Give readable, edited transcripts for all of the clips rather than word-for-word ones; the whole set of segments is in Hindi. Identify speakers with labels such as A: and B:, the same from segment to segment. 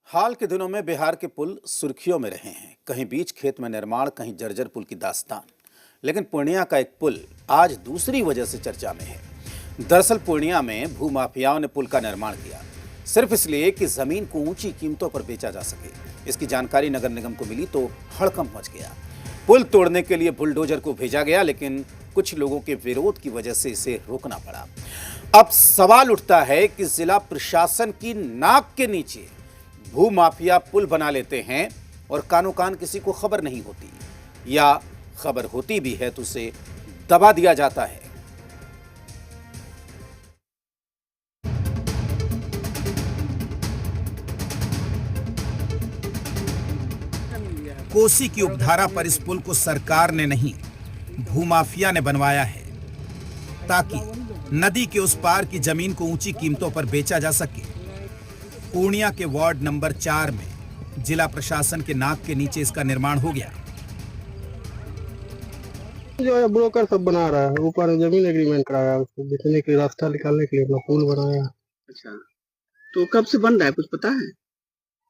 A: हाल के दिनों में बिहार के पुल सुर्खियों में रहे हैं। कहीं बीच खेत में निर्माण, कहीं जर्जर पुल की दास्तान। लेकिन पूर्णिया का एक पुल आज दूसरी वजह से चर्चा में है। दरअसल पूर्णिया में भूमाफियाओं ने पुल का निर्माण किया, सिर्फ इसलिए कि जमीन को ऊंची कीमतों पर बेचा जा सके। इसकी जानकारी नगर निगम को मिली तो हड़कंप मच गया। पुल तोड़ने के लिए बुलडोजर को भेजा गया, लेकिन कुछ लोगों के विरोध की वजह से इसे रोकना पड़ा। अब सवाल उठता है कि जिला प्रशासन की नाक के नीचे भूमाफिया पुल बना लेते हैं और कानो कान किसी को खबर नहीं होती, या खबर होती भी है तो उसे दबा दिया जाता है। कोसी की उपधारा पर इस पुल को सरकार ने नहीं, भूमाफिया ने बनवाया है, ताकि नदी के उस पार की जमीन को ऊंची कीमतों पर बेचा जा सके। पूर्णिया के वार्ड नंबर 4 में जिला प्रशासन के नाक के नीचे इसका निर्माण हो गया।
B: जो है ब्रोकर सब बना रहा है, ऊपर जमीन एग्रीमेंट कराया है, उसको बेचने के रास्ता निकालने के लिए अपना पुल बनाया।
C: अच्छा, तो कब से बन रहा है, कुछ पता है?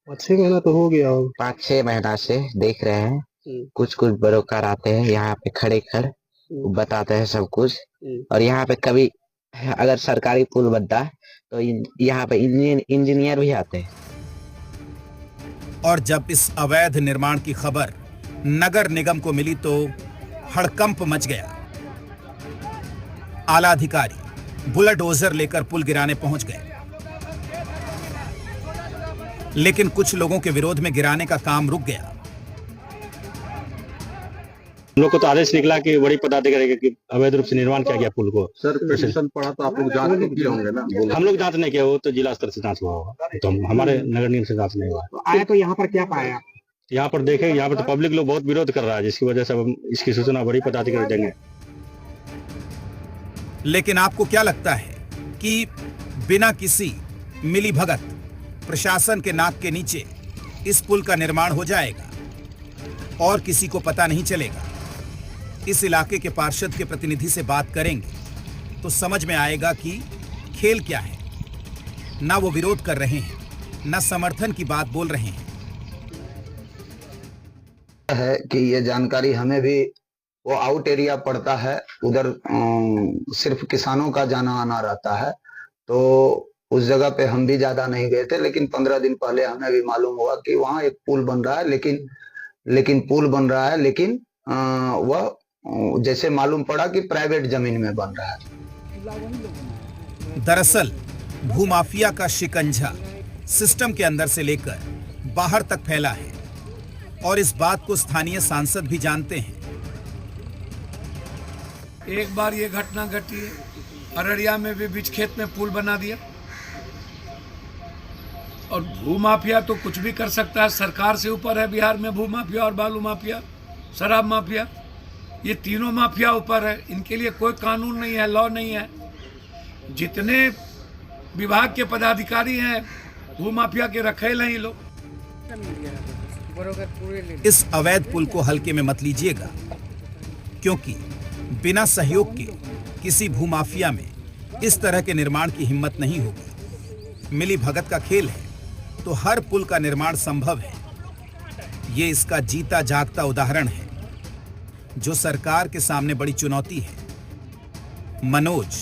B: 6 महीना तो हो गया होगा।
D: 5-6 महीना से देख रहे हैं। कुछ ब्रोकर आते हैं यहाँ पे खड़े बताते हैं सब कुछ। और यहाँ पे कभी अगर सरकारी पुल बनता है तो यहाँ पे इंजीनियर भी आते हैं।
A: और जब इस अवैध निर्माण की खबर नगर निगम को मिली तो हड़कंप मच गया। आला अधिकारी बुलडोजर लेकर पुल गिराने पहुंच गए, लेकिन कुछ लोगों के विरोध में गिराने का काम रुक गया।
E: हम लोग को तो आदेश निकला कि बड़ी पदाधिकारी कि अवैध रूप से निर्माण किया गया पुल को।
C: सर पिटीशन पड़ा तो आप लोग जांच तो किए होंगे ना?
E: हम लोग जांच नहीं किया, वो तो जिला स्तर से जांच हुआ होगा, तो हमारे नगर निगम से जांच नहीं हुआ।
B: तो आया तो यहाँ पर क्या पाया?
E: यहाँ पर देखे, यहाँ पर तो पब्लिक लोग बहुत विरोध कर रहा है, जिसकी वजह से हम इसकी सूचना बड़ी पदाधिकारी देंगे।
A: लेकिन आपको क्या लगता है कि बिना किसी मिलीभगत प्रशासन के नाक के नीचे इस पुल का निर्माण हो जाएगा और किसी को पता नहीं चलेगा? इस इलाके के पार्षद के प्रतिनिधि से बात करेंगे तो समझ में आएगा कि खेल क्या है। ना वो विरोध कर रहे हैं, ना समर्थन की बात बोल रहे हैं।
F: है कि ये जानकारी हमें भी, वो आउट एरिया पड़ता है, उधर सिर्फ किसानों का जाना आना रहता है, तो उस जगह पे हम भी ज्यादा नहीं गए थे। लेकिन 15 दिन पहले हमें भी मालूम हुआ कि वहाँ एक पुल बन रहा है, लेकिन पुल बन रहा है, लेकिन वह जैसे मालूम पड़ा कि प्राइवेट जमीन में बन रहा है।
A: दरअसल भूमाफिया का शिकंजा सिस्टम के अंदर से लेकर बाहर तक फैला है और इस बात को स्थानीय सांसद भी जानते हैं।
G: एक बार ये घटना घटी है, अररिया में भी बीच खेत में पुल बना दिया। और भूमाफिया तो कुछ भी कर सकता है, सरकार से ऊपर है बिहार में भूमाफिया और बालू माफिया, शराब माफिया, ये तीनों माफिया ऊपर है। इनके लिए कोई कानून नहीं है, लॉ नहीं है। जितने विभाग के पदाधिकारी हैं भूमाफिया के रखेल हैं ये लोग।
A: इस अवैध पुल को हल्के में मत लीजिएगा, क्योंकि बिना सहयोग के किसी भूमाफिया में इस तरह के निर्माण की हिम्मत नहीं होगी। मिली भगत का खेल है तो हर पुल का निर्माण संभव है। ये इसका जीता जागता उदाहरण है, जो सरकार के सामने बड़ी चुनौती है। मनोज,